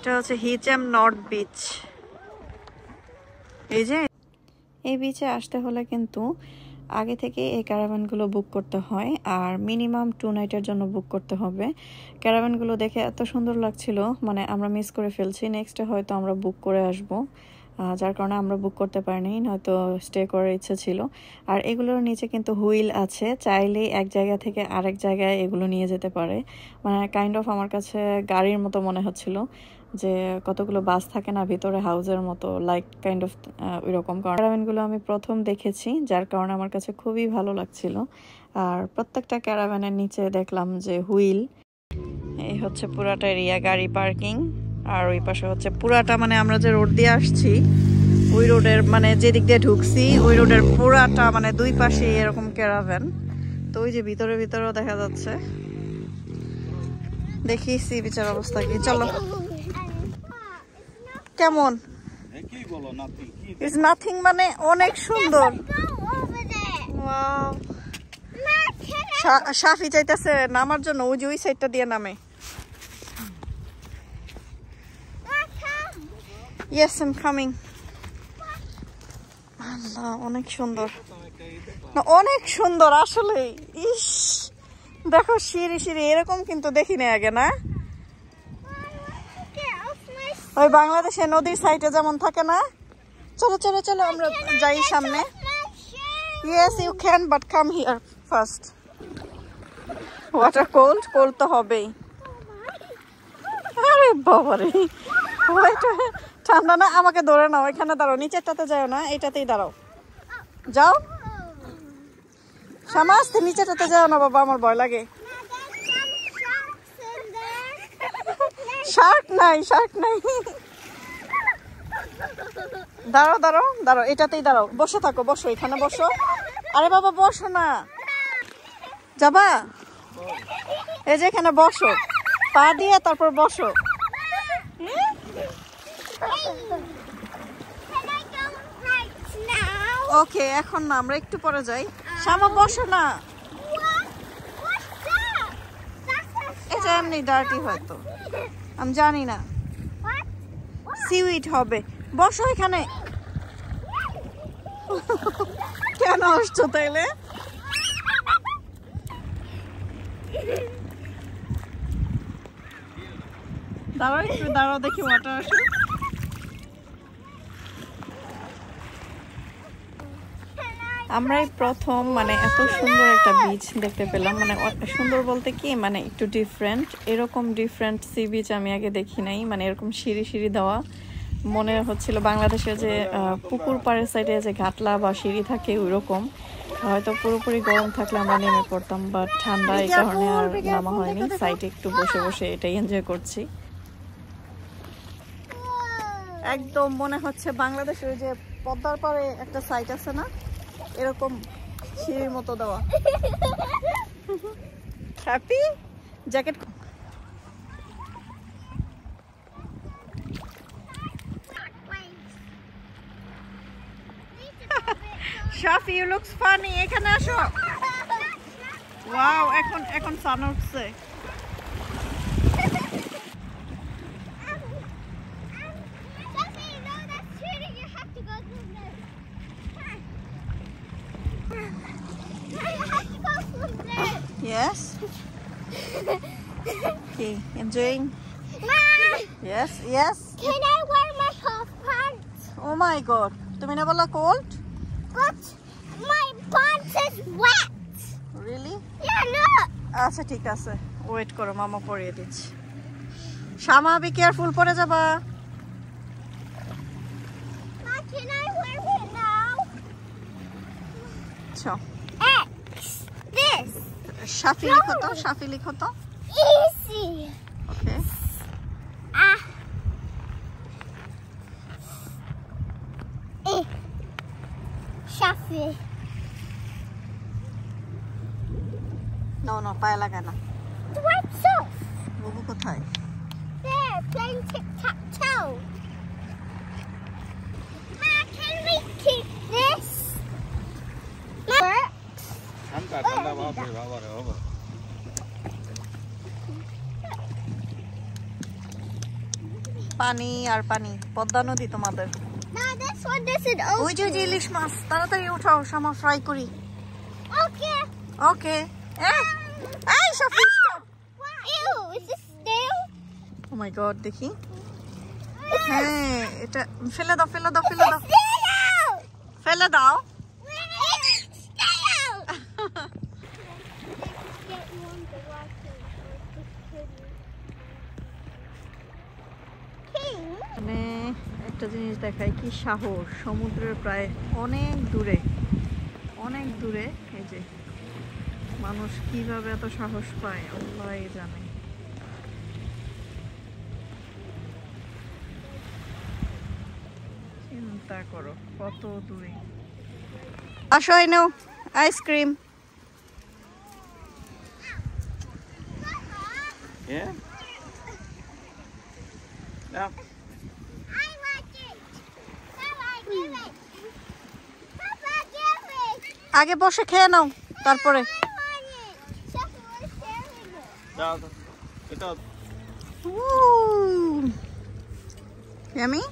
এটা হচ্ছে হিচেম north beach. এই যে এই বিচে আসতে হলে কিন্তু আগে থেকে এই ক্যারাভ্যানগুলো বুক করতে হয়, আর মিনিমাম 2 নাইটের জন্য বুক করতে হবে। ক্যারাভ্যানগুলো দেখে এত সুন্দর লাগছিল, মানে আমরা মিস করে ফেলছি। নেক্সটে হয়তো আমরা বুক করে আসবো, যার কারণে আমরা বুক করতে পারিনি, নয়তো স্টে করার ইচ্ছে ছিল। আর এগুলোর নিচে কিন্তু হুইল আছে, চাইলেই এক জায়গা থেকে আরেক জায়গায় এগুলো নিয়ে যেতে পারে। মানে কাইন্ড অফ আমার কাছে গাড়ির মতো মনে হচ্ছিল, যে কতগুলো বাস থাকে না ভিতরে হাউসের মতো, লাইক কাইন্ড অফ ওইরকম। ক্যারাভ্যানগুলো আমি প্রথম দেখেছি, যার কারণে আমার কাছে খুবই ভালো লাগছিল। আর প্রত্যেকটা ক্যারাভ্যানের নিচে দেখলাম যে হুইল। এই হচ্ছে পুরাটা এরিয়া গাড়ি পার্কিং, আর ওই পাশে হচ্ছে পুরাটা, মানে আমরা যে রোড দিয়ে আসছি ওই রোডের, মানে যেদিক দিয়ে ঢুকছি ওই রোডের পুরাটা, মানে দুই পাশে এরকম ক্যারাভ্যান। তো ওই যে ভিতরে ভিতরেও দেখা যাচ্ছে। দেখি সি বিচের অবস্থা কি। চলো। কেমন? ইটস নাথিং মানে অনেক সুন্দর। সাফি চাইতেছে নামার জন্য, ওই যে ওই সাইডটা দিয়ে নামে। Yes, I'm coming. আল্লাহ, অনেক সুন্দর না, অনেক সুন্দর আসলে। ইস দেখো সিঁড়ি সিঁড়ি এরকম কিন্তু দেখি না আগে, না? ওই বাংলাদেশে নদীর সাইডে যেমন থাকে না। চলো চলো চলো আমরা যাই সামনে। Yes, you can, but come here first. Water cold? Cold তো হবেই। আরে বাবারে, ওইটা ঠান্ডা না? আমাকে ধরে নাও, এখানে দাঁড়াও, নিচেরটাতে যাও না, এটাতেই দাঁড়াও। যাও সামাস্তে, নিচেরটাতে যাও না বাবা, আমার ভয় লাগে। শার্ক নাই, শার্ক নাই। দাঁড়াও দাঁড়াও দাঁড়াও, এটাতেই দাঁড়াও, বসে থাকো, বসো এখানে বসো। আরে বাবা বসো না, যাবা? এই যে এখানে বসো, পা দিয়ে তারপর বসো। ওকে, এখন না, আমরা একটু পরে যাই। শামা বসো না, এটা এমনি ডার্টি হয়তো, আমি জানি না। সিউইড হবে, বসো এখানে। কেন আসছো তাইলে? দাঁড়াও একটু, দাঁড়াও দেখি ওয়াটার আসে। আমরাই প্রথম মানে এত সুন্দর একটা বিচ দেখতে পেলাম। মানে সুন্দর বলতে কি, মানে একটু ডিফারেন্ট, এরকম ডিফারেন্ট সি বিচ আমি আগে দেখি নাই। মানে এরকম সিঁড়ি সিঁড়ি দেওয়া, মনে হচ্ছিল বাংলাদেশে যে পুকুর পাড়ের সাইডে যে ঘাটলা বা সিঁড়ি থাকে ওই রকম। হয়তো পুরোপুরি গরম থাকলে আমরা নেমে পড়তাম, বা ঠান্ডা এই কারণে আর নামা হয়নি। সাইডে একটু বসে বসে এটাই এনজয় করছি। একদম মনে হচ্ছে বাংলাদেশের যে পদ্মার পাড়ে একটা সাইট আছে না, এরকম সিঁড়ির মতো দেওয়া। Happy jacket. Shafi, you looks funny. এখানে আসো। ওয়াও, এখন সান উঠছে। Yes. Okay, enjoying. Yes, yes. Can I wear my half pants? Oh my god. তুমি না বলা cold? But my pants is wet. Really? Yeah, look. আচ্ছা ঠিক আছে, ওয়েট করো, মামা পরিয়ে দিচ্ছি। শামা, বি কেয়ারফুল, পরে যাবা। Ma, can I wear it now? আচ্ছা, X. This. শাফি লিখো তো, শাফি লিখো তো। Easy. ওকে। Shafi. নো নো, পায়ে লাগা না। The wipes off. বুবু কোথায়? There, playing tic-tac-toe. Ma, can we keep this? Works. ঠান্ডা বাবারে বাবারে বাবা। পানি আর পানি, পদ্মা নদী তোমাদের। No, this is ওই যে open. ইলিশ মাছ, তাড়াতাড়ি উঠাও, শামা ফ্রাই করি। Okay. ওকে। এই Sofi stop. Ew, is this stale? Oh my god, দেখি। হ্যাঁ, এটা ফেলে দাও, ফেলে দাও, ফেলে দাও, Stale! ফেলে দাও। It's stale! মানে একটা জিনিস দেখায়, কি সাহস, সমুদ্রের প্রায় অনেক দূরে, অনেক দূরে। এই যে মানুষ কিভাবে এত সাহস পায় আল্লাহই জানে। চিন্তা করো কত দূরে। আসো, এই নাও ice cream. Yeah? No. I like it. Papa, give it. Papa, give it. আগে বসে খেয়ে নাও, তারপরে। I want it. Just one sharing it. Ciao. Ito. Ooh. Yummy?